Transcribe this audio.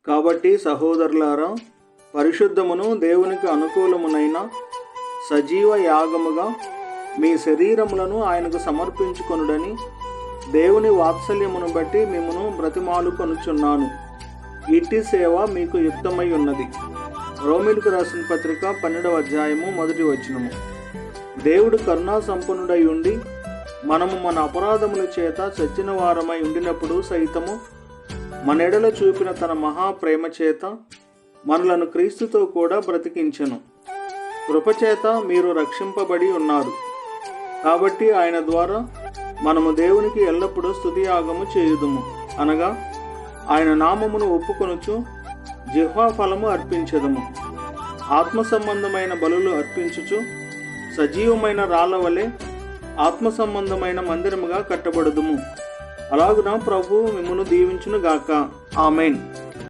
కాబట్టి సహోదరులారా, పరిశుద్ధమును దేవునికి అనుకూలమునైన సజీవ యాగముగా మీ శరీరములను ఆయనకు సమర్పించుకొనుడని దేవుని వాత్సల్యమును బట్టి మిమ్మును బ్రతిమాలుకొనుచున్నాను. ఇట్టి సేవ మీకు యుక్తమై ఉన్నది. రోమీయులకు రాసిన పత్రిక 12వ అధ్యాయము 1వ వచనము. దేవుడు కరుణా సంపన్నుడై ఉండి మనము మన అపరాధముల చేత చచ్చిన వారమై ఉండినప్పుడు సైతము మన ఎడల చూపిన తన మహాప్రేమ చేత మనలను క్రీస్తుతో కూడా బ్రతికించెను. కృపచేత మీరు రక్షింపబడి ఉన్నారు. కాబట్టి ఆయన ద్వారా మనము దేవునికి ఎల్లప్పుడూ స్తుతియాగము చేయుదుము, అనగా ఆయన నామమును ఒప్పుకొనుచు జిహ్వా ఫలము అర్పించెదము. ఆత్మ సంబంధమైన బలులు అర్పించుచు సజీవమైన రాళ్ల వలె ఆత్మ సంబంధమైన మందిరముగా కట్టబడుదుము. అలాగున ప్రభువు మిమ్మును దీవించును గాక. ఆమేన్.